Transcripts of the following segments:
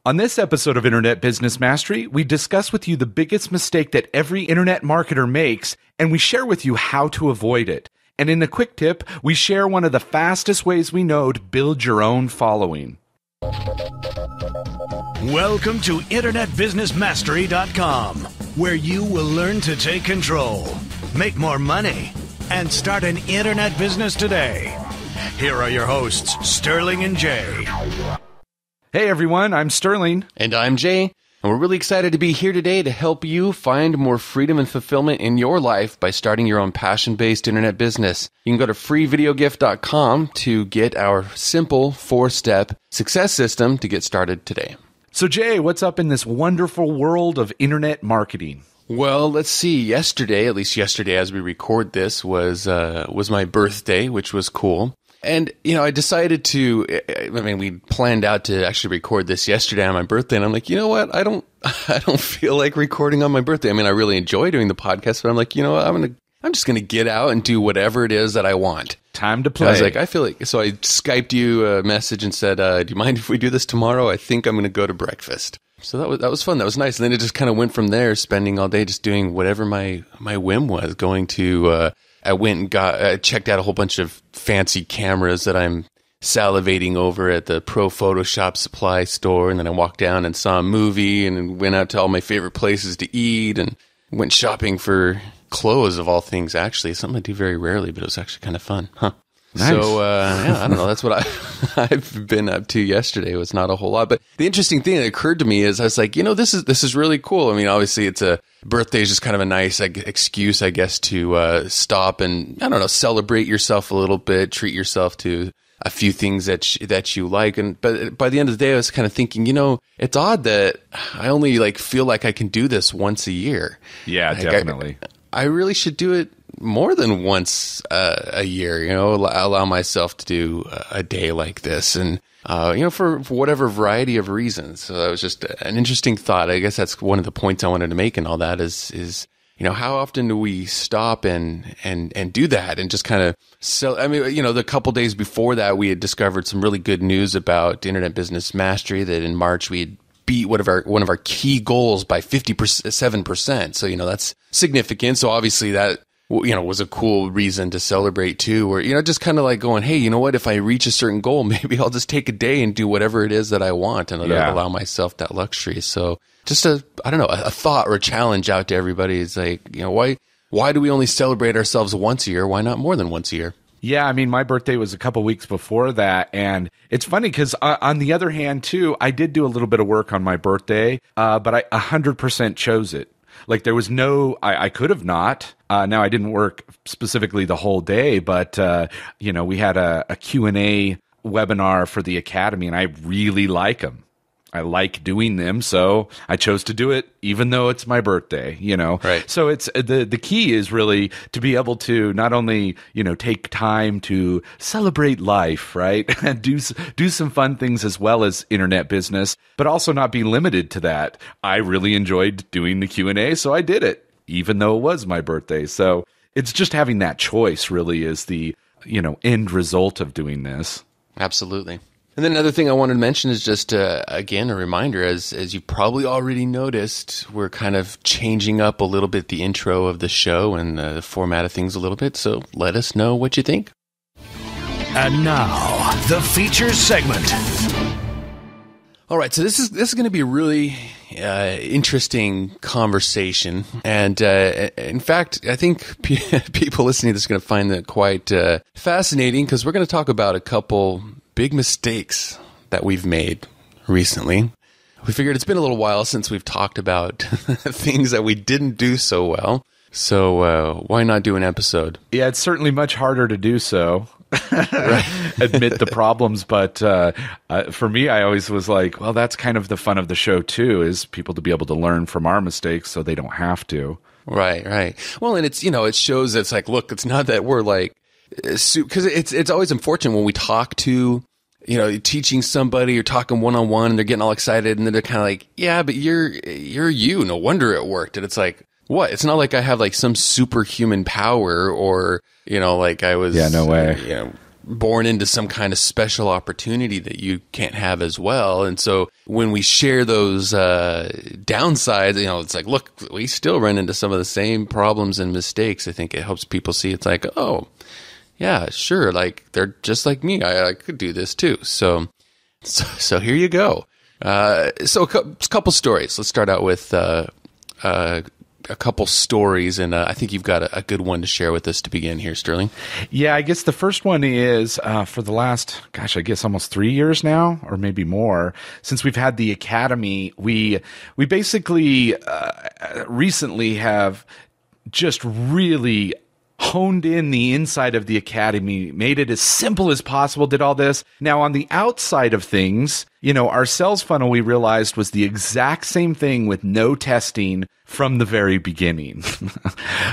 On this episode of Internet Business Mastery, we discuss with you the biggest mistake that every internet marketer makes, and we share with you how to avoid it. And in a quick tip, we share one of the fastest ways we know to build your own following. Welcome to InternetBusinessMastery.com, where you will learn to take control, make more money, and start an internet business today. Here are your hosts, Sterling and Jay. Hey everyone, I'm Sterling. And I'm Jay. And we're really excited to be here today to help you find more freedom and fulfillment in your life by starting your own passion-based internet business. You can go to freevideogift.com to get our simple 4-step success system to get started today. So Jay, what's up in this wonderful world of internet marketing? Well, let's see. Yesterday, at least yesterday as we record this, was my birthday, which was cool. And, I decided we planned out to actually record this yesterday on my birthday. And I'm like, you know what? I don't feel like recording on my birthday. I mean, I really enjoy doing the podcast, but I'm like, you know what? I'm just going to get out and do whatever it is that I want. Time to play. I was like, so I Skyped you a message and said, do you mind if we do this tomorrow? I think I'm going to go to breakfast. So that was fun. That was nice. And then it just kind of went from there, spending all day just doing whatever my whim was, going to, I went and checked out a whole bunch of fancy cameras that I'm salivating over at the Pro Photoshop supply store. And then I walked down and saw a movie and went out to all my favorite places to eat and went shopping for clothes of all things, actually. Something I do very rarely, but it was actually kind of fun. Huh. Nice. So, I don't know. That's what I've been up to yesterday. It was not a whole lot. But the interesting thing that occurred to me is I was like, this is really cool. I mean, obviously it's birthday is just kind of a nice excuse, I guess, to stop and, celebrate yourself a little bit, treat yourself to a few things that you like. But by the end of the day, I was kind of thinking, it's odd that I only feel like I can do this once a year. Yeah, definitely. I really should do it more than once a year, allow myself to do a day like this and, for whatever variety of reasons. So that was just an interesting thought. I guess that's one of the points I wanted to make and all that is, how often do we stop and do that and just kind of the couple days before that, we had discovered some really good news about Internet Business Mastery that in March we had beat one of our key goals by 57%. So, that's significant. So obviously that, was a cool reason to celebrate too, or, just kind of like going, hey, you know what, if I reach a certain goal, maybe I'll just take a day and do whatever it is that I want and allow myself that luxury. So just a thought or a challenge out to everybody is like, why do we only celebrate ourselves once a year? Why not more than once a year? Yeah, I mean, my birthday was a couple weeks before that, and it's funny because on the other hand, too, I did do a little bit of work on my birthday, but I 100% chose it. Like there was I could have not. Now I didn't work specifically the whole day, but we had a Q&A webinar for the Academy, and I really like them. I like doing them, so I chose to do it even though it's my birthday, Right. So it's the key is really to be able to not only, take time to celebrate life, right? And do some fun things as well as internet business, but also not be limited to that. I really enjoyed doing the Q&A, so I did it even though it was my birthday. So it's just having that choice really is the, end result of doing this. Absolutely. And then another thing I wanted to mention is just, again, a reminder, as you probably already noticed, we're kind of changing up a little bit the intro of the show and the format of things a little bit. So let us know what you think. And now, the features segment. All right, so this is going to be a really interesting conversation. And in fact, I think people listening to this are going to find that quite fascinating because we're going to talk about a couple big mistakes that we've made recently. We figured it's been a little while since we've talked about things that we didn't do so well. So why not do an episode? Yeah, it's certainly much harder to do so. Admit the problems, but for me, I always was like, well, that's kind of the fun of the show too, is people to be able to learn from our mistakes so they don't have to. Right. Well, and it's, it shows that it's like, look, it's not that we're like, because it's always unfortunate when we talk to, teaching somebody or talking one-on-one and they're getting all excited and then they're kind of like, yeah, but you're you. No wonder it worked. And it's like, what? It's not like I have like some superhuman power or, like I was. Yeah, no way. born into some kind of special opportunity that you can't have as well. And so when we share those downsides, it's like, look, we still run into some of the same problems and mistakes. I think it helps people see it's like, oh, yeah, sure. Like they're just like me. I could do this too. So here you go. So a couple stories. Let's start out with a couple stories, and I think you've got a good one to share with us to begin here, Sterling. Yeah, I guess the first one is for the last, almost 3 years now, or maybe more, since we've had the Academy. We basically recently have just really honed in the inside of the Academy, made it as simple as possible, did all this. Now, on the outside of things, our sales funnel, we realized, was the exact same thing with no testing from the very beginning.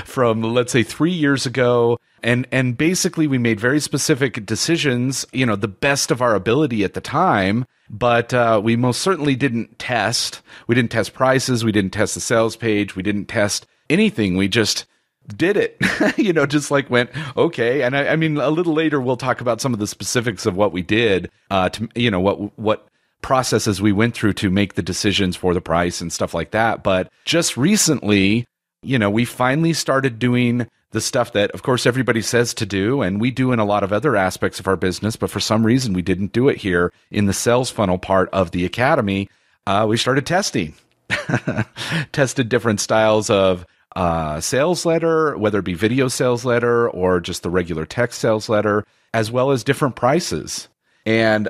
From, let's say, 3 years ago. And basically, we made very specific decisions, the best of our ability at the time. But we most certainly didn't test. We didn't test prices. We didn't test the sales page. We didn't test anything. We just did it, just like went, okay. And I mean, a little later, we'll talk about some of the specifics of what we did, what processes we went through to make the decisions for the price and stuff like that. But just recently, we finally started doing the stuff that, of course, everybody says to do, and we do in a lot of other aspects of our business, but for some reason, we didn't do it here in the sales funnel part of the Academy. We started testing, tested different styles of sales letter, whether it be video sales letter or just the regular text sales letter, as well as different prices. And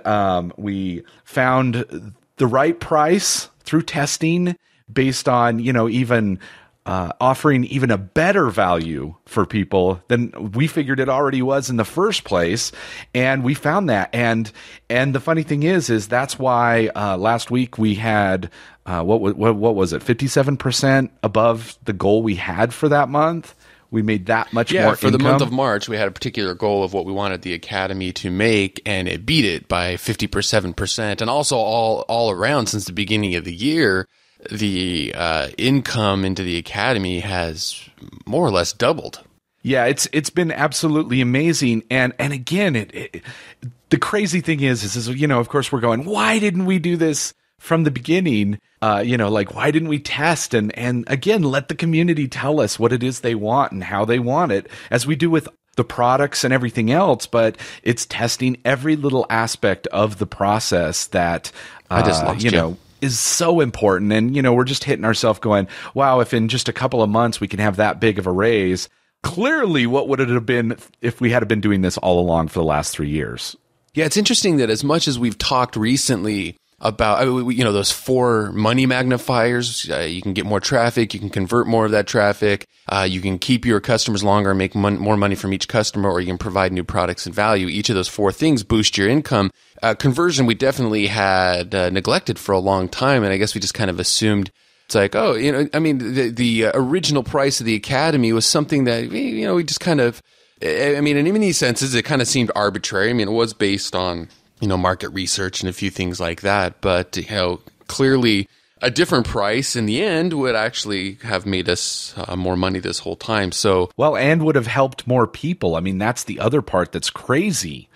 we found the right price through testing based on, even offering even a better value for people than we figured it already was in the first place. And we found that. And the funny thing is that's why last week we had what was it, 57% above the goal we had for that month. We made that much more for income. The month of March, we had a particular goal of what we wanted the Academy to make, and it beat it by 57%. And also all around since the beginning of the year, the income into the Academy has more or less doubled. Yeah, it's been absolutely amazing. And again, the crazy thing is, of course, we're going, why didn't we do this from the beginning? Why didn't we test? And again, let the community tell us what it is they want and how they want it, as we do with the products and everything else. But it's testing every little aspect of the process that, I just lost you. Is so important. And, we're just hitting ourselves going, wow, if in just a couple of months we can have that big of a raise, clearly what would it have been if we had been doing this all along for the last 3 years? Yeah, it's interesting that as much as we've talked recently about, those 4 money magnifiers, you can get more traffic, you can convert more of that traffic, you can keep your customers longer and make more money from each customer, or you can provide new products and value. Each of those 4 things boost your income. Conversion, we definitely had neglected for a long time, and I guess we just kind of assumed it's like, the original price of the Academy was something that, we just kind of, in many senses, it kind of seemed arbitrary. It was based on, market research and a few things like that, but, clearly a different price in the end would actually have made us more money this whole time. So, well, and would have helped more people. That's the other part that's crazy.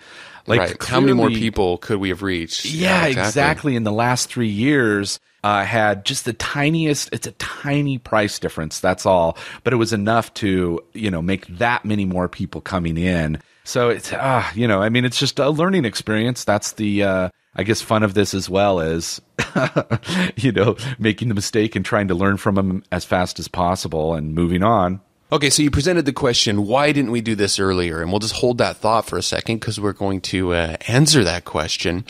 Right. How many more people could we have reached? Yeah, exactly. In the last 3 years, had just the tiniest, it's a tiny price difference. That's all. But it was enough to, make that many more people coming in. So it's, it's just a learning experience. That's the, fun of this as well as, making the mistake and trying to learn from them as fast as possible and moving on. Okay, so you presented the question, why didn't we do this earlier? And we'll just hold that thought for a second because we're going to answer that question.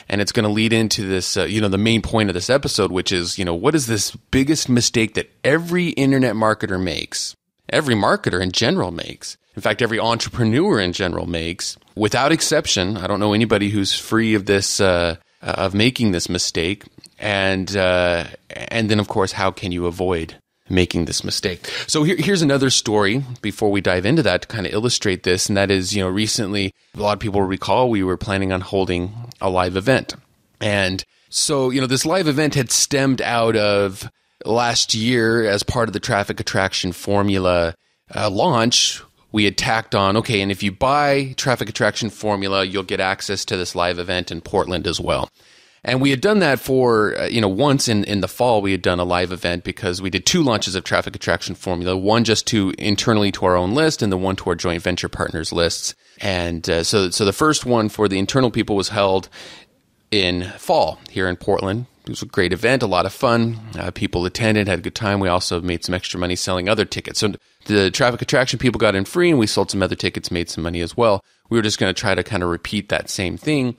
And it's going to lead into this, the main point of this episode, which is, what is this biggest mistake that every internet marketer makes? Every marketer in general makes. In fact, every entrepreneur in general makes, without exception. I don't know anybody who's free of this, of making this mistake. And then, of course, how can you avoid making this mistake? So here's another story before we dive into that to kind of illustrate this. And that is, recently, a lot of people recall we were planning on holding a live event. And so, this live event had stemmed out of last year as part of the traffic attraction formula launch. we had tacked on, okay, and if you buy Traffic Attraction Formula, you'll get access to this live event in Portland as well. And we had done that for, once in the fall, we had done a live event because we did 2 launches of Traffic Attraction Formula, one just internally to our own list and the one to our joint venture partners lists. And so the first one for the internal people was held in fall here in Portland. It was a great event, a lot of fun. People attended, had a good time. We also made some extra money selling other tickets. So the Traffic Attraction people got in free, and we sold some other tickets, made some money as well. We were just going to try to kind of repeat that same thing.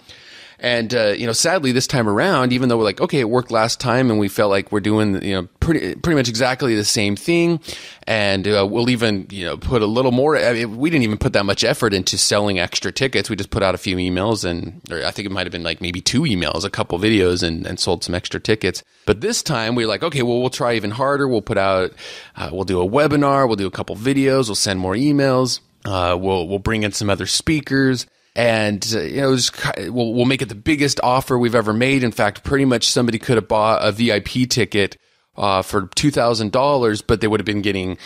And, sadly this time around, even though we're like, okay, it worked last time and we felt like we're doing, pretty much exactly the same thing. And, we'll even, put a little more, we didn't even put that much effort into selling extra tickets. We just put out a few emails or I think it might've been like maybe 2 emails, a couple videos and sold some extra tickets. But this time we were like, okay, well, we'll try even harder. We'll put out, we'll do a webinar, we'll do a couple videos, we'll send more emails, we'll bring in some other speakers. And, we'll make it the biggest offer we've ever made. In fact, pretty much somebody could have bought a VIP ticket for $2,000, but they would have been getting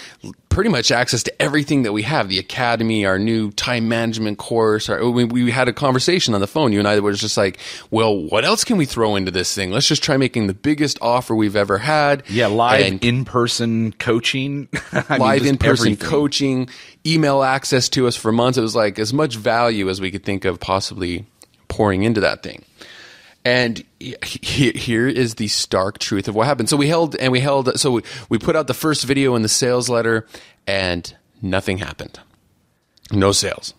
pretty much access to everything that we have, the academy, our new time management course. We had a conversation on the phone. You and I were just like, well, what else can we throw into this thing? Let's just try making the biggest offer we've ever had. Yeah, live in-person coaching. Live in-person coaching, email access to us for months. It was like as much value as we could think of possibly pouring into that thing. And here is the stark truth of what happened. So we put out the first video in the sales letter and nothing happened. No sales.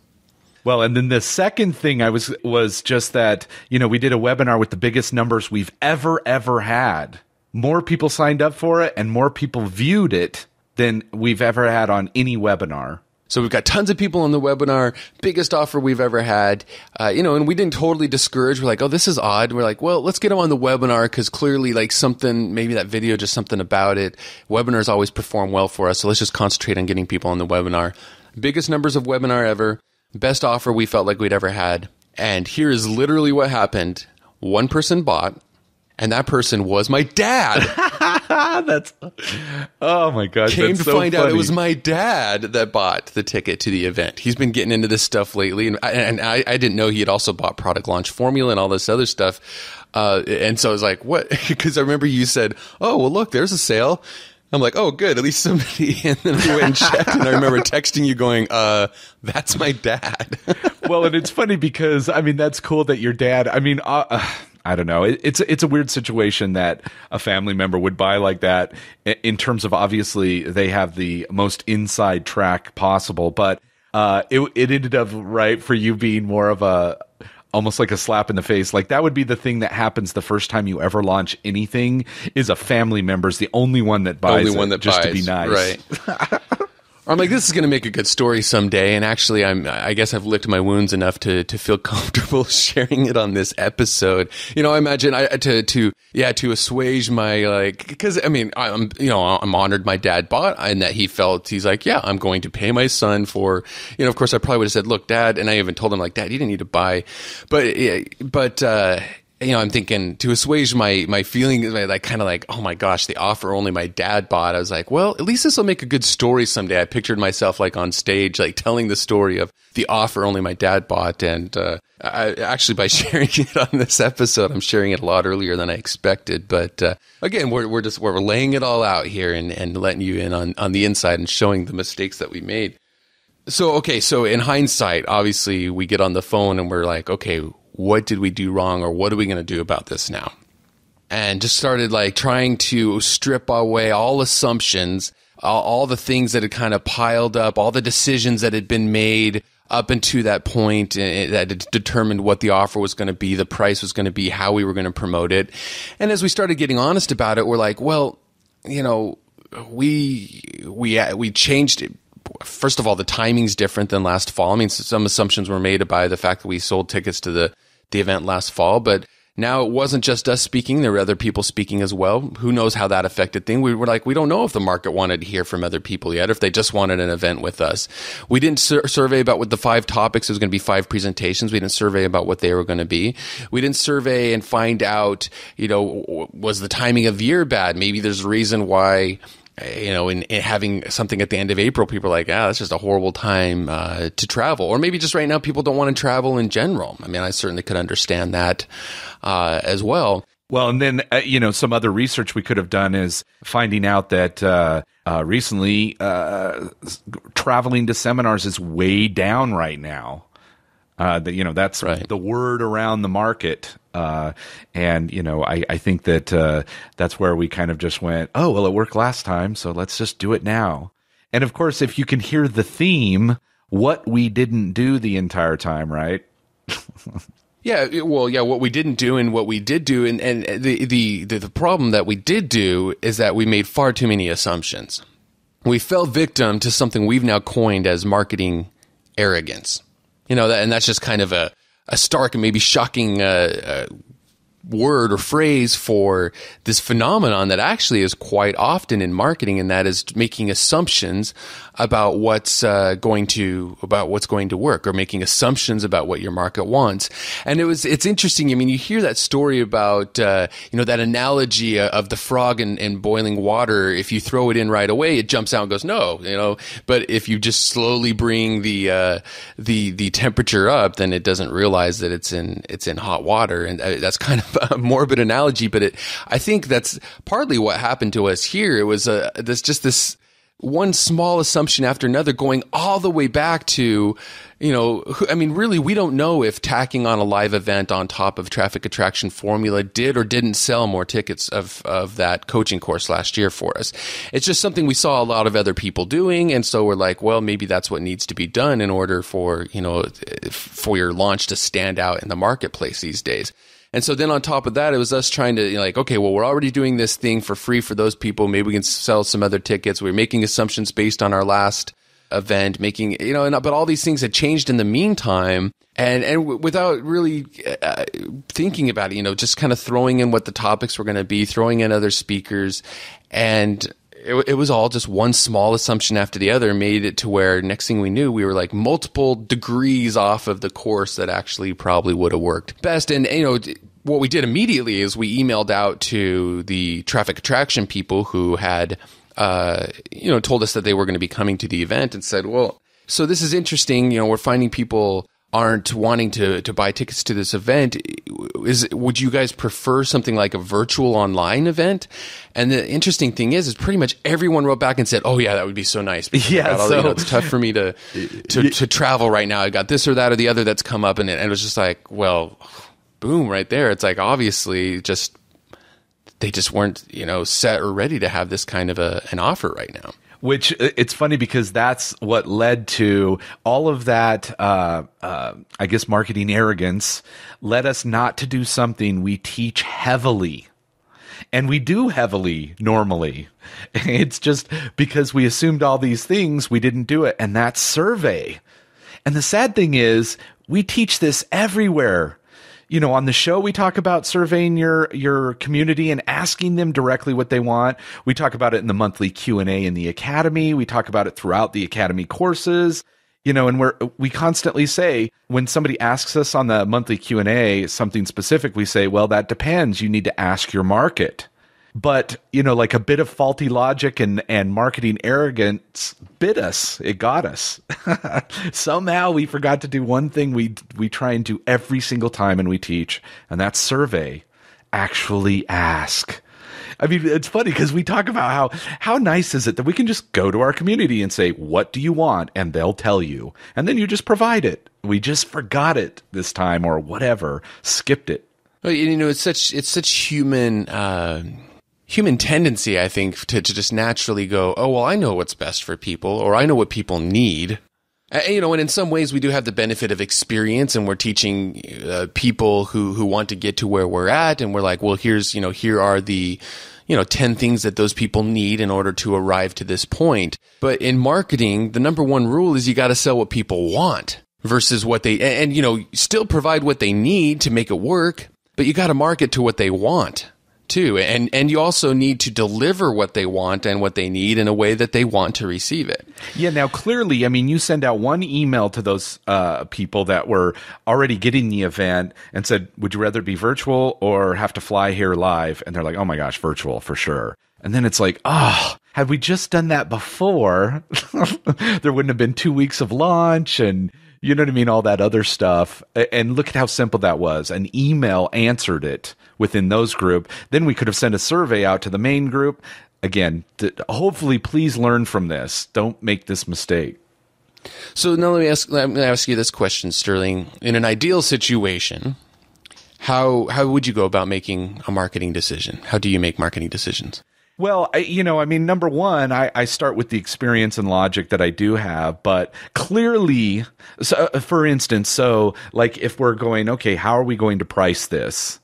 Well, and then the second thing was just that, we did a webinar with the biggest numbers we've ever had. More people signed up for it and more people viewed it than we've ever had on any webinar. So we've got tons of people on the webinar, biggest offer we've ever had, and we didn't totally discourage. We're like, oh, this is odd. We're like, well, let's get them on the webinar because clearly like something, maybe that video, just something about it. Webinars always perform well for us. So let's just concentrate on getting people on the webinar. Biggest numbers of webinar ever, best offer we felt like we'd ever had. And here is literally what happened. One person bought, and that person was my dad. Oh my gosh. Came that's to so find funny. out it was my dad that bought the ticket to the event. He's been getting into this stuff lately. And I didn't know he had also bought Product Launch Formula and all this other stuff. And so I was like, what? Because I remember you said, oh, well, look, there's a sale. I'm like, oh, good. At least somebody. And then we went and checked. And I remember texting you going, that's my dad. Well, and it's funny because, that's cool that your dad, I don't know. It's a weird situation that a family member would buy like that in terms of obviously they have the most inside track possible, but it ended up right for you being more of almost like a slap in the face. Like that would be the thing that happens the first time you ever launch anything is a family member's the only one that buys to be nice. Right. I'm like, this is going to make a good story someday. And actually, I guess I've licked my wounds enough to feel comfortable sharing it on this episode. I imagine to assuage my because I'm honored my dad bought and that he's like, yeah, I'm going to pay my son for, of course I probably would have said, look, Dad. And I even told him like, Dad, you didn't need to buy, but I'm thinking to assuage my feelings, like kind of like, oh my gosh, the offer only my dad bought. I was like, well, at least this will make a good story someday. I pictured myself like on stage, like telling the story of the offer only my dad bought. And I actually, by sharing it on this episode, I'm sharing it a lot earlier than I expected. But again, we're laying it all out here and letting you in on the inside and showing the mistakes that we made. So in hindsight, obviously we get on the phone and we're like, okay, what did we do wrong or what are we going to do about this now? And just started like trying to strip away all assumptions, all the things that had kind of piled up, all the decisions that had been made up until that point that had determined what the offer was going to be, the price was going to be, how we were going to promote it. And as we started getting honest about it, we're like, well, we changed it. First of all, the timing's different than last fall. Some assumptions were made by the fact that we sold tickets to the event last fall, but now it wasn't just us speaking. There were other people speaking as well. Who knows how that affected things? We were like, we don't know if the market wanted to hear from other people yet, or if they just wanted an event with us. We didn't survey about what the 5 topics. It was going to be 5 presentations. We didn't survey about what they were going to be. We didn't survey and find out, was the timing of year bad? Maybe there's a reason why in having something at the end of April, people are like, that's just a horrible time to travel. Or maybe just right now people don't want to travel in general. I mean, I certainly could understand that as well. Well, and then, some other research we could have done is finding out that recently traveling to seminars is way down right now. That's right. The word around the market. I think that that's where we kind of just went, oh, well, it worked last time, so let's just do it now. And of course, if you can hear the theme, what we didn't do the entire time, right? What we didn't do and what we did do, and the problem that we did do is that we made far too many assumptions. We fell victim to something we've now coined as marketing arrogance. And that's just kind of a stark and maybe shocking word or phrase for this phenomenon that actually is quite often in marketing, and that is making assumptions about what's going to work, or making assumptions about what your market wants. And it's interesting. I mean, you hear that story about that analogy of the frog in boiling water. If you throw it in right away, it jumps out and goes no. But if you just slowly bring the temperature up, then it doesn't realize that it's in hot water. And that's kind of a morbid analogy, but I think that's partly what happened to us here. It was this one small assumption after another, going all the way back to, really, we don't know if tacking on a live event on top of traffic attraction formula did or didn't sell more tickets of that coaching course last year for us. It's just something we saw a lot of other people doing, and so we're like, well, maybe that's what needs to be done in order for for your launch to stand out in the marketplace these days. And so then on top of that, it was us trying to okay, well, we're already doing this thing for free for those people. Maybe we can sell some other tickets. We're making assumptions based on our last event, but all these things had changed in the meantime. And without really thinking about it, just kind of throwing in what the topics were going to be, throwing in other speakers. And it was all just one small assumption after the other, made it to where next thing we knew, we were like multiple degrees off of the course that actually probably would have worked best. And, what we did immediately is we emailed out to the traffic attraction people who had, told us that they were going to be coming to the event, and said, well, so this is interesting. We're finding people aren't wanting to buy tickets to this event. Would you guys prefer something like a virtual online event? And the interesting thing is pretty much everyone wrote back and said, oh yeah, that would be so nice. It's tough for me to travel right now. I got this or that or the other that's come up, and it was just like, well, boom, right there. It's like, obviously they just weren't, set or ready to have this kind of an offer right now. Which, it's funny because that's what led to all of that, marketing arrogance led us not to do something we teach heavily. And we do heavily normally. It's just because we assumed all these things, we didn't do it. And that's survey. And the sad thing is, we teach this everywhere. On the show, we talk about surveying your community and asking them directly what they want. We talk about it in the monthly Q&A in the Academy. We talk about it throughout the Academy courses. And we constantly say, when somebody asks us on the monthly Q&A something specific, we say, well, that depends. You need to ask your market. But, like a bit of faulty logic and marketing arrogance bit us. It got us. Somehow we forgot to do one thing we try and do every single time and we teach, and that's survey. Actually ask. I mean, it's funny because we talk about how nice is it that we can just go to our community and say, what do you want? And they'll tell you. And then you just provide it. We just forgot it this time or whatever, skipped it. Well, it's such human tendency, I think, to just naturally go, oh, well, I know what's best for people, or I know what people need. And in some ways we do have the benefit of experience, and we're teaching people who want to get to where we're at. And we're like, well, here are the, 10 things that those people need in order to arrive to this point. But in marketing, the number one rule is you got to sell what people want versus what they, and still provide what they need to make it work, but you got to market to what they want too. And you also need to deliver what they want and what they need in a way that they want to receive it. Yeah. Now, clearly, I mean, you send out one email to those people that were already getting the event and said, would you rather be virtual or have to fly here live? And they're like, oh my gosh, virtual for sure. And then it's like, Had we just done that before, there wouldn't have been 2 weeks of launch and, you know what I mean, all that other stuff. And look at how simple that was. An email answered it within those group. Then we could have sent a survey out to the main group. Again, hopefully, please learn from this. Don't make this mistake. So now let me ask you this question, Sterling. In an ideal situation, how would you go about making a marketing decision? How do you make marketing decisions? Well, number one, I start with the experience and logic that I do have, but clearly, so, for instance, like if we're going, okay, how are we going to price this?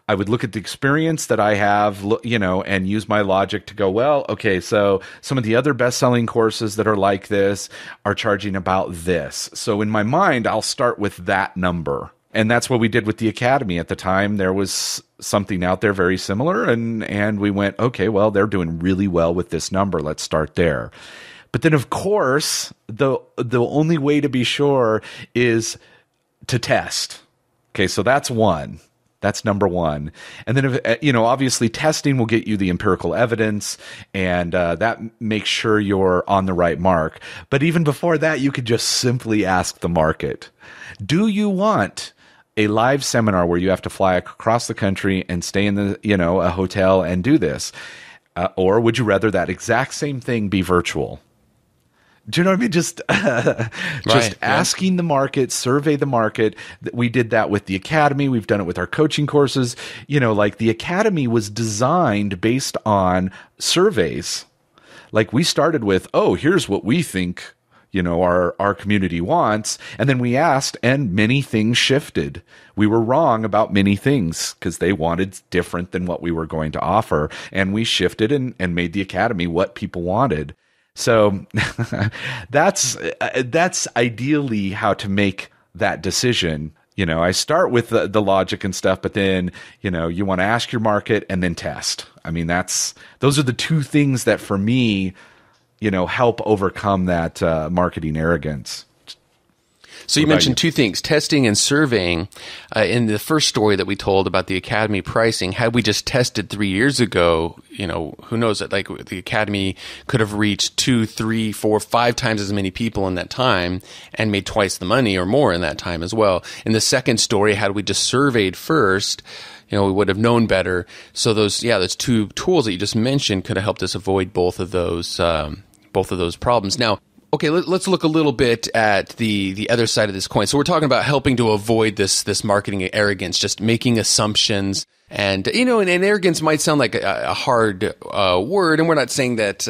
I would look at the experience that I have, and use my logic to go, well, okay, so some of the other best-selling courses that are like this are charging about this. So in my mind, I'll start with that number. And that's what we did with the Academy at the time. There was something out there very similar, and we went, okay, well, they're doing really well with this number. Let's start there. But then, of course, the only way to be sure is to test. Okay, so that's one. That's number one. And then, obviously testing will get you the empirical evidence, and that makes sure you're on the right mark. But even before that, you could just simply ask the market, do you want a live seminar where you have to fly across the country and stay in a hotel and do this? Or would you rather that exact same thing be virtual? Do you know what I mean? Just asking the market, survey the market. We did that with the Academy. We've done it with our coaching courses. Like the Academy was designed based on surveys. Like we started with, here's what we think, our community wants. And then we asked, and many things shifted. We were wrong about many things because they wanted different than what we were going to offer. And we shifted and made the Academy what people wanted. So that's ideally how to make that decision. I start with the logic and stuff, but then, you want to ask your market and then test. I mean, those are the two things that for me, help overcome that marketing arrogance. So you mentioned two things, testing and surveying. In the first story that we told about the Academy pricing, had we just tested 3 years ago, who knows that like the Academy could have reached 2, 3, 4, 5 times as many people in that time and made twice the money or more in that time as well. In the second story, had we just surveyed first, we would have known better. So those two tools that you just mentioned could have helped us avoid both of those problems. Now, okay, let's look a little bit at the other side of this coin. So we're talking about helping to avoid this marketing arrogance, just making assumptions. And, and arrogance might sound like a hard word. And we're not saying that,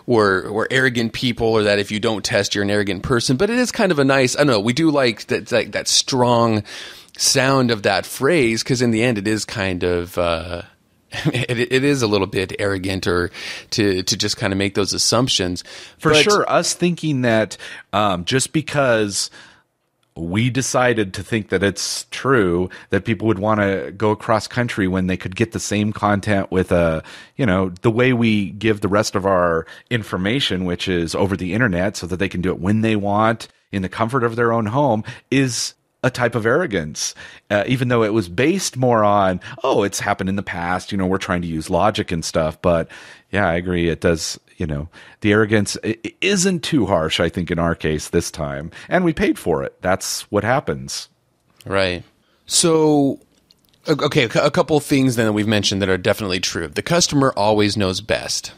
we're arrogant people or that if you don't test, you're an arrogant person. But it is kind of a nice, I don't know, we do like that strong sound of that phrase because in the end it is kind of... It is a little bit arrogant or to just kind of make those assumptions. For sure, us thinking that just because we decided to think that it's true that people would want to go across country when they could get the same content with the way we give the rest of our information, which is over the internet so that they can do it when they want in the comfort of their own home, is a type of arrogance, even though it was based more on, it's happened in the past, we're trying to use logic and stuff. But yeah, I agree. It does, the arrogance it isn't too harsh, I think, in our case this time. And we paid for it. That's what happens. Right. So, okay, a couple of things then that we've mentioned that are definitely true. The customer always knows best.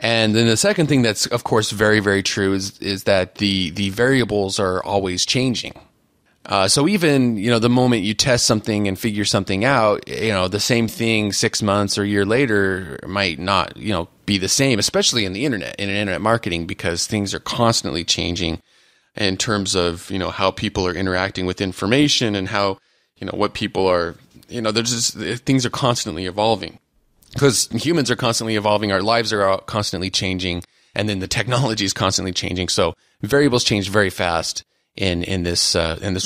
And then the second thing that's, of course, very, very true is that the variables are always changing. So even, the moment you test something and figure something out, the same thing 6 months or a year later might not, be the same, especially in the internet, in internet marketing, because things are constantly changing in terms of, how people are interacting with information and how, what people are, things are constantly evolving because humans are constantly evolving. Our lives are constantly changing, and then the technology is constantly changing. So variables change very fast in this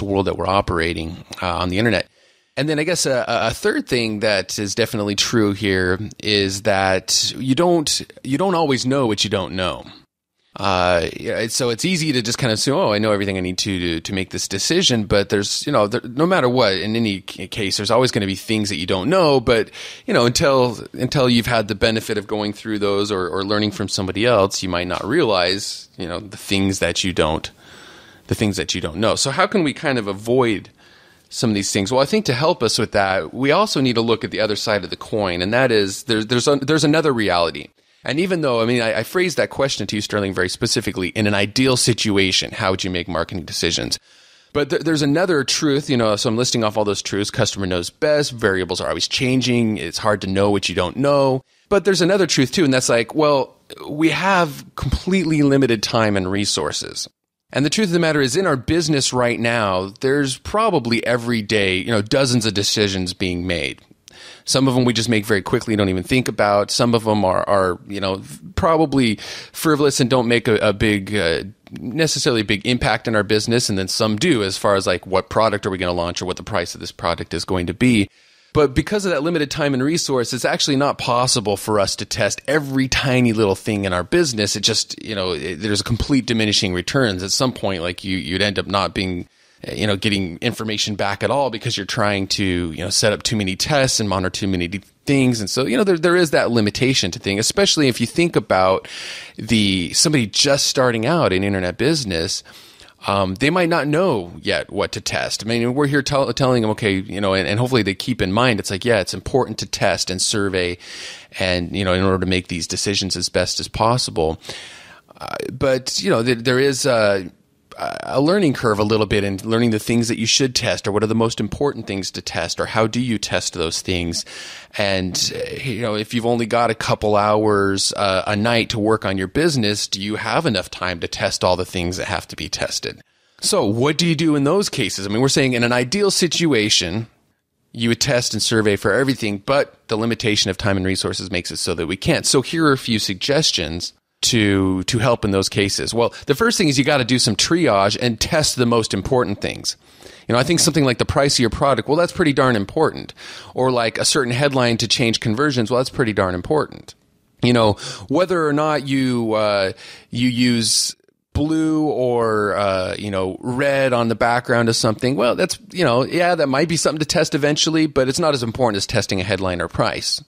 world that we're operating on the internet. And then I guess a third thing that is definitely true here is that you don't always know what you don't know. So it's easy to just kind of say, oh, I know everything I need to make this decision. But there's, no matter what, in any case, there's always going to be things that you don't know. But, until you've had the benefit of going through those or learning from somebody else, you might not realize, the things that you don't know. So how can we kind of avoid some of these things? Well, I think to help us with that, we also need to look at the other side of the coin, and that is there's another reality. And even though, I phrased that question to you, Sterling, very specifically, in an ideal situation, how would you make marketing decisions? But there's another truth, so I'm listing off all those truths. Customer knows best. Variables are always changing. It's hard to know what you don't know. But there's another truth too, and that's like, well, we have completely limited time and resources. And the truth of the matter is, in our business right now, there's probably every day, dozens of decisions being made. Some of them we just make very quickly, don't even think about. Some of them are probably frivolous and don't make a big, necessarily a big impact in our business. And then some do, as far as like what product are we going to launch or what the price of this product is going to be. But because of that limited time and resource, it's actually not possible for us to test every tiny little thing in our business. It just, there's a complete diminishing returns. At some point, like you'd end up not being, getting information back at all because you're trying to, set up too many tests and monitor too many things. And so, there is that limitation to things, especially if you think about somebody just starting out in internet business. They might not know yet what to test. We're here telling them, okay, and hopefully they keep in mind, it's like, yeah, it's important to test and survey and, in order to make these decisions as best as possible. But, there is a learning curve a little bit in learning the things that you should test, or what are the most important things to test, or how do you test those things. And, if you've only got a couple hours a night to work on your business, do you have enough time to test all the things that have to be tested? So what do you do in those cases? We're saying in an ideal situation, you would test and survey for everything, but the limitation of time and resources makes it so that we can't. So here are a few suggestions to help in those cases. Well, the first thing is you got to do some triage and test the most important things. I think something like the price of your product, well, that's pretty darn important. Or like a certain headline to change conversions, well, that's pretty darn important. Whether or not you use blue or, red on the background of something, well, that's, that might be something to test eventually, but it's not as important as testing a headline or price.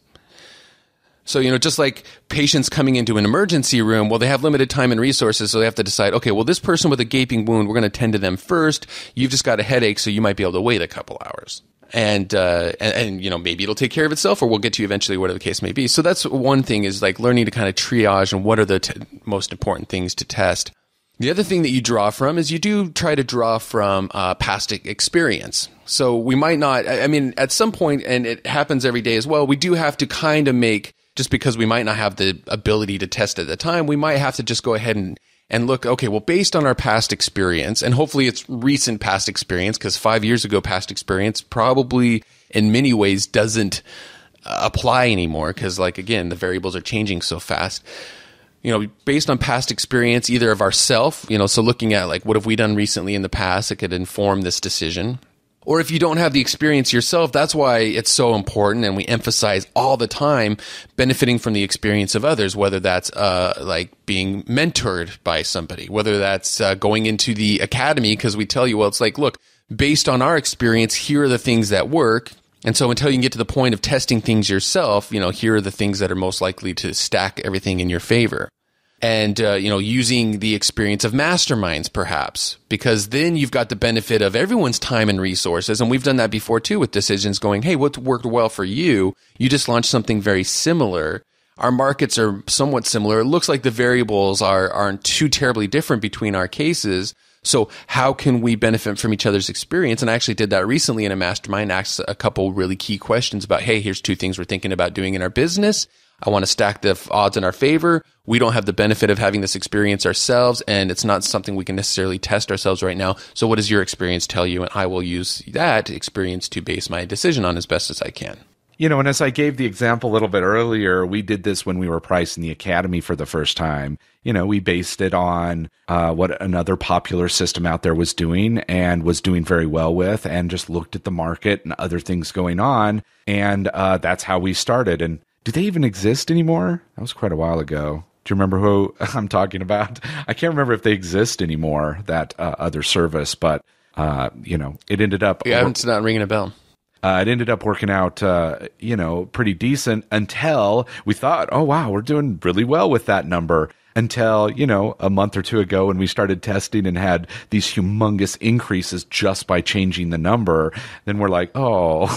So, just like patients coming into an emergency room, well, they have limited time and resources, so they have to decide, okay, well, this person with a gaping wound, we're going to tend to them first. You've just got a headache, so you might be able to wait a couple hours. And maybe it'll take care of itself, or we'll get to you eventually, whatever the case may be. So that's one thing, is like learning to kind of triage and what are the most important things to test. The other thing that you draw from is you do try to draw from past experience. So we might not, at some point, and it happens every day as well, we do have to kind of make, just because we might not have the ability to test at the time, we might have to just go ahead and look, okay, well, based on our past experience, and hopefully it's recent past experience, because 5 years ago past experience probably in many ways doesn't apply anymore, because like, again, the variables are changing so fast. Based on past experience, either of ourself, so looking at like, what have we done recently in the past that could inform this decision? Or if you don't have the experience yourself, that's why it's so important, and we emphasize all the time benefiting from the experience of others, whether that's like being mentored by somebody, whether that's going into the academy, because we tell you, well, it's like, look, based on our experience, here are the things that work. And so until you can get to the point of testing things yourself, here are the things that are most likely to stack everything in your favor. And, using the experience of masterminds, perhaps, because then you've got the benefit of everyone's time and resources. And we've done that before, too, with decisions going, hey, what worked well for you? You just launched something very similar. Our markets are somewhat similar. It looks like the variables aren't too terribly different between our cases. So how can we benefit from each other's experience? And I actually did that recently in a mastermind, asked a couple really key questions about, hey, here's 2 things we're thinking about doing in our business. I want to stack the odds in our favor. We don't have the benefit of having this experience ourselves, and it's not something we can necessarily test ourselves right now. So what does your experience tell you? And I will use that experience to base my decision on as best as I can. And as I gave the example a little bit earlier, we did this when we were pricing the Academy for the first time. We based it on what another popular system out there was doing and was doing very well with, and just looked at the market and other things going on. And that's how we started. And do they even exist anymore? That was quite a while ago. Do you remember who I'm talking about? I can't remember if they exist anymore, that other service, but it ended up. Yeah, it's not ringing a bell. It ended up working out, pretty decent until we thought, oh, wow, we're doing really well with that number. Until, a month or two ago when we started testing and had these humongous increases just by changing the number. Then we're like, oh,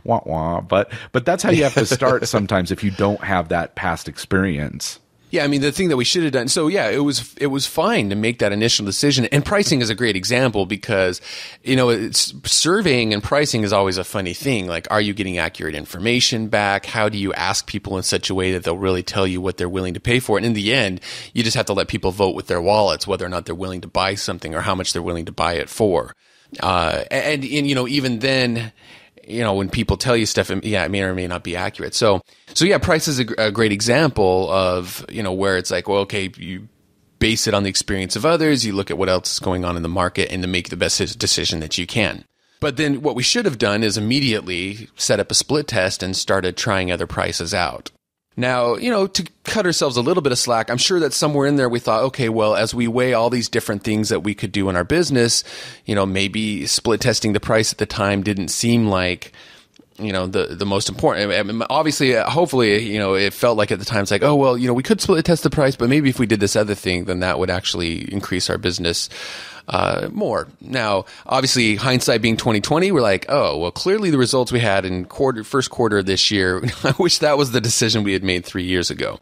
wah, wah. But that's how you have to start sometimes if you don't have that past experience. Yeah, I mean, the thing that we should have done. So yeah, it was fine to make that initial decision. And pricing is a great example because, it's surveying and pricing is always a funny thing. Like, are you getting accurate information back? How do you ask people in such a way that they'll really tell you what they're willing to pay for? And in the end, you just have to let people vote with their wallets, whether or not they're willing to buy something or how much they're willing to buy it for. And even then, when people tell you stuff, it may or may not be accurate. So yeah, price is a great example of, where it's like, well, okay, you base it on the experience of others, you look at what else is going on in the market and to make the best decision that you can. But then what we should have done is immediately set up a split test and started trying other prices out. Now, to cut ourselves a little bit of slack, I'm sure that somewhere in there we thought, okay, well, as we weigh all these different things that we could do in our business, maybe split testing the price at the time didn't seem like, the most important. I mean, obviously, hopefully, it felt like at the time it's like, oh, well, we could split test the price, but maybe if we did this other thing, then that would actually increase our business more. Now, obviously, hindsight being 2020, we're like, oh, well, clearly the results we had in first quarter of this year, I wish that was the decision we had made 3 years ago.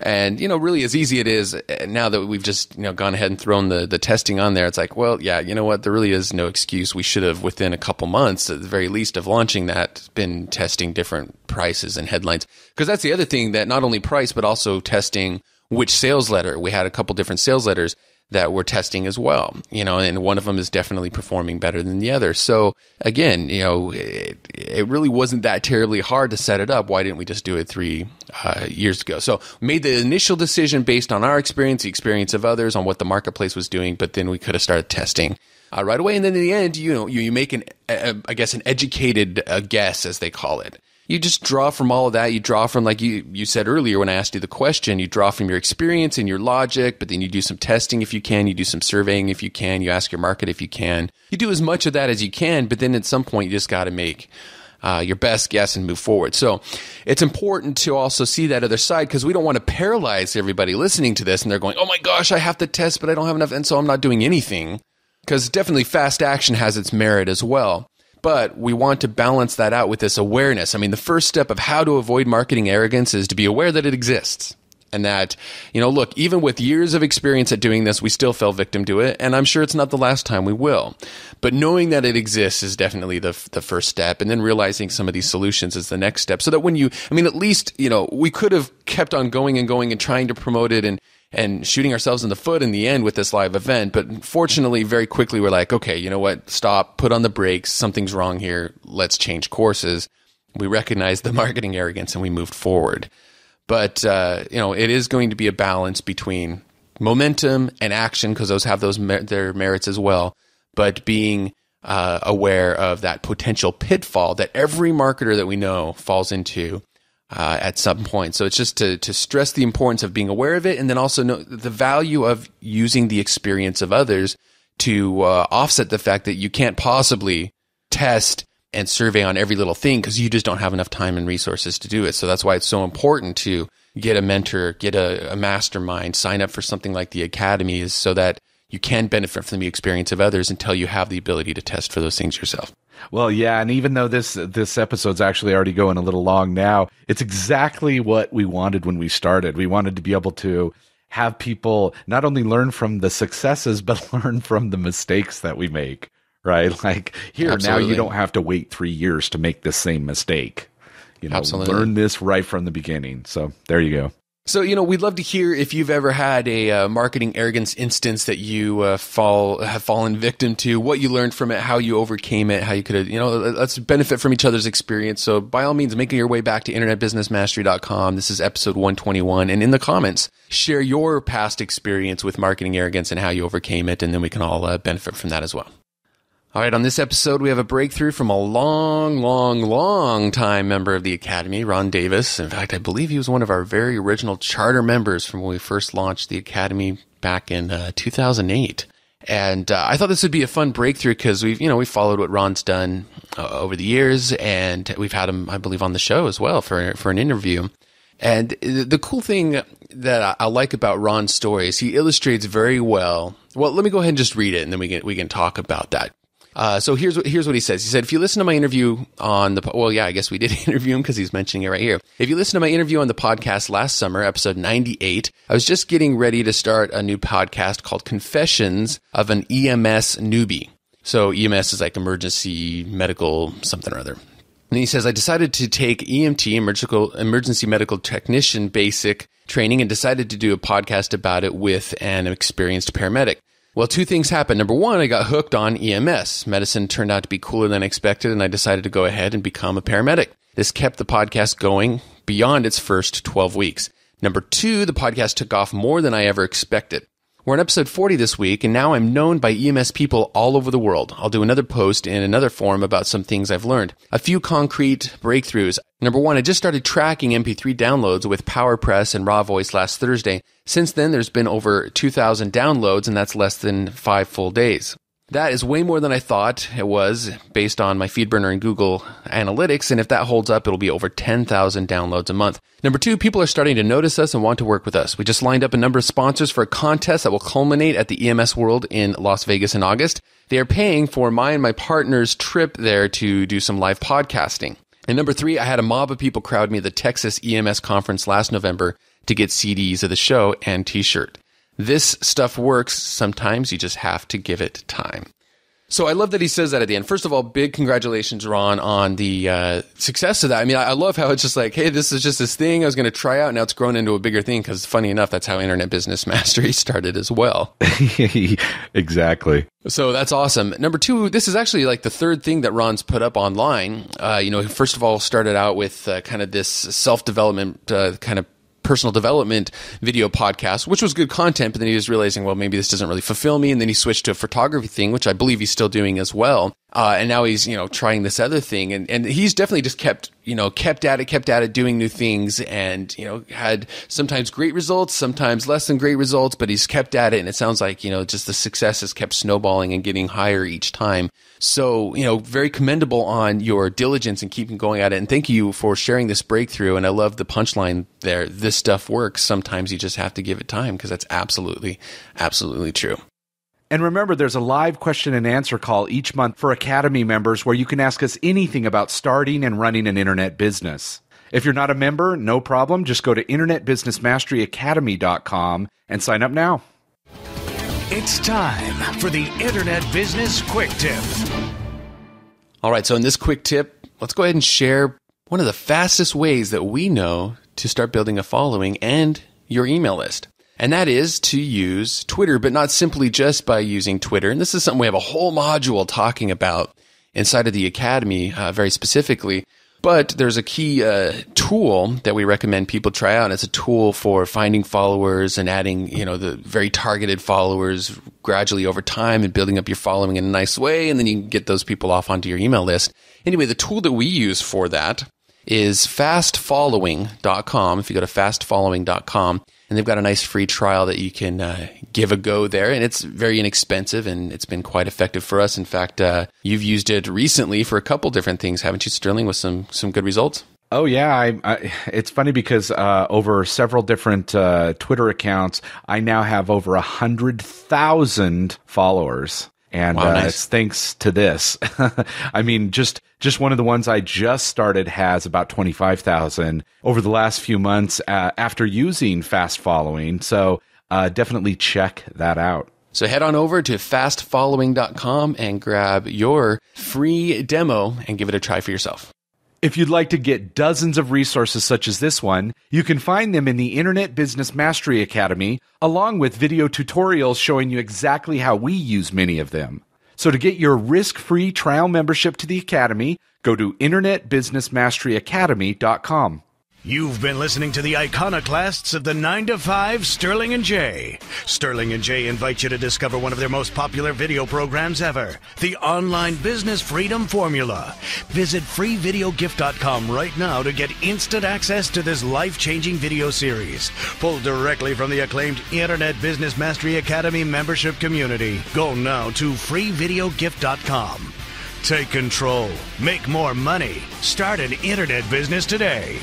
And, really as easy it is now that we've just, gone ahead and thrown the testing on there, it's like, well, yeah, you know what? There really is no excuse. We should have, within a couple months, at the very least of launching that, been testing different prices and headlines. Because that's the other thing, that not only price, but also testing which sales letter. We had a couple different sales letters that we're testing as well, and one of them is definitely performing better than the other. So again, it really wasn't that terribly hard to set it up. Why didn't we just do it 3 years ago? So made the initial decision based on our experience, the experience of others, on what the marketplace was doing, but then we could have started testing right away. And then in the end, you make an educated guess, as they call it. You just draw from all of that. You draw from, like you said earlier when I asked you the question, you draw from your experience and your logic, but then you do some testing if you can, you do some surveying if you can, you ask your market if you can. You do as much of that as you can, but then at some point you just got to make your best guess and move forward. So it's important to also see that other side, because we don't want to paralyze everybody listening to this and they're going, oh my gosh, I have to test, but I don't have enough, and so I'm not doing anything. Because definitely fast action has its merit as well. But we want to balance that out with this awareness. I mean, the first step of how to avoid marketing arrogance is to be aware that it exists. And that, look, even with years of experience at doing this, we still fell victim to it. And I'm sure it's not the last time we will. But knowing that it exists is definitely the first step. And then realizing some of these solutions is the next step. So that when at least, we could have kept on going and trying to promote it and shooting ourselves in the foot in the end with this live event. But fortunately, very quickly, we're like, okay, you know what? Stop, put on the brakes. Something's wrong here. Let's change courses. We recognized the marketing arrogance and we moved forward. But, it is going to be a balance between momentum and action, because those have their merits as well. But being aware of that potential pitfall that every marketer that we know falls into at some point. So it's just to stress the importance of being aware of it, and then also know the value of using the experience of others to offset the fact that you can't possibly test and survey on every little thing because you just don't have enough time and resources to do it. So that's why it's so important to get a mentor, get a mastermind, sign up for something like the Academy, is so that you can benefit from the experience of others until you have the ability to test for those things yourself. Well, yeah, and even though this episode's actually already going a little long now, it's exactly what we wanted when we started. We wanted to be able to have people not only learn from the successes, but learn from the mistakes that we make, right? Like, here, Absolutely. Now you don't have to wait 3 years to make the same mistake. Absolutely. Learn this right from the beginning. So there you go. So, we'd love to hear if you've ever had a marketing arrogance instance that you have fallen victim to, what you learned from it, how you overcame it, how you could have, let's benefit from each other's experience. So by all means, make your way back to internetbusinessmastery.com. This is episode 121. And in the comments, share your past experience with marketing arrogance and how you overcame it. And then we can all benefit from that as well. All right, on this episode, we have a breakthrough from a long time member of the Academy, Ron Davis. In fact, I believe he was one of our very original charter members from when we first launched the Academy back in 2008. And I thought this would be a fun breakthrough because we've followed what Ron's done over the years, and we've had him, I believe, on the show as well for an interview. And the cool thing that I like about Ron's story is he illustrates very well. Well, let me go ahead and just read it, and then we can talk about that. So here's what he says. He said, if you listen to my interview on I guess we did interview him because he's mentioning it right here. If you listen to my interview on the podcast last summer, episode 98, I was just getting ready to start a new podcast called Confessions of an EMS Newbie. So EMS is like emergency medical something or other. And he says, I decided to take EMT, emergency medical technician basic training, and decided to do a podcast about it with an experienced paramedic. Well, two things happened. Number one, I got hooked on EMS. Medicine turned out to be cooler than expected, and I decided to go ahead and become a paramedic. This kept the podcast going beyond its first 12 weeks. Number two, the podcast took off more than I ever expected. We're on episode 40 this week, and now I'm known by EMS people all over the world. I'll do another post in another forum about some things I've learned. A few concrete breakthroughs. Number one, I just started tracking MP3 downloads with PowerPress and Raw Voice last Thursday. Since then, there's been over 2,000 downloads, and that's less than 5 full days. That is way more than I thought it was based on my FeedBurner and Google Analytics, and if that holds up, it'll be over 10,000 downloads a month. Number two, people are starting to notice us and want to work with us. We just lined up a number of sponsors for a contest that will culminate at the EMS World in Las Vegas in August. They are paying for my and my partner's trip there to do some live podcasting. And number three, I had a mob of people crowd me at the Texas EMS conference last November to get CDs of the show and t-shirt. This stuff works. Sometimes you just have to give it time. So I love that he says that at the end. First of all, big congratulations, Ron, on the success of that. I mean, I love how it's just like, hey, this is just this thing I was going to try out. Now it's grown into a bigger thing because, funny enough, that's how Internet Business Mastery started as well. Exactly. So that's awesome. Number two, this is actually like the third thing that Ron's put up online. First of all, started out with kind of this self-development kind of personal development video podcast, which was good content, but then he was realizing, well, maybe this doesn't really fulfill me. And then he switched to a photography thing, which I believe he's still doing as well. And now he's, trying this other thing. And he's definitely just kept at it, doing new things, and, had sometimes great results, sometimes less than great results, but he's kept at it. And it sounds like, just the success has kept snowballing and getting higher each time. So, very commendable on your diligence and keeping going at it. And thank you for sharing this breakthrough. And I love the punchline there. This stuff works. Sometimes you just have to give it time, because that's absolutely, absolutely true. And remember, there's a live question and answer call each month for Academy members where you can ask us anything about starting and running an internet business. If you're not a member, no problem. Just go to InternetBusinessMasteryAcademy.com and sign up now. It's time for the Internet Business Quick Tip. All right, so in this quick tip, let's go ahead and share one of the fastest ways that we know to start building a following and your email list. And that is to use Twitter, but not simply just by using Twitter. And this is something we have a whole module talking about inside of the Academy, very specifically. But there's a key tool that we recommend people try out. And it's a tool for finding followers and adding, the very targeted followers gradually over time and building up your following in a nice way. And then you can get those people off onto your email list. Anyway, the tool that we use for that is fastfollowing.com. If you go to fastfollowing.com, and they've got a nice free trial that you can give a go there. And it's very inexpensive, and it's been quite effective for us. In fact, you've used it recently for a couple different things, haven't you, Sterling, with some good results? Oh, yeah. It's funny because over several different Twitter accounts, I now have over 100,000 followers. And wow, nice. It's thanks to this. I mean, just one of the ones I just started has about 25,000 over the last few months after using Fast Following. So definitely check that out. So head on over to fastfollowing.com and grab your free demo and give it a try for yourself. If you'd like to get dozens of resources such as this one, you can find them in the Internet Business Mastery Academy, along with video tutorials showing you exactly how we use many of them. So to get your risk-free trial membership to the Academy, go to InternetBusinessMasteryAcademy.com. You've been listening to the iconoclasts of the 9 to 5 Sterling and Jay. Sterling and Jay invite you to discover one of their most popular video programs ever, the Online Business Freedom Formula. Visit freevideogift.com right now to get instant access to this life-changing video series, pulled directly from the acclaimed Internet Business Mastery Academy membership community. Go now to freevideogift.com. Take control. Make more money. Start an internet business today.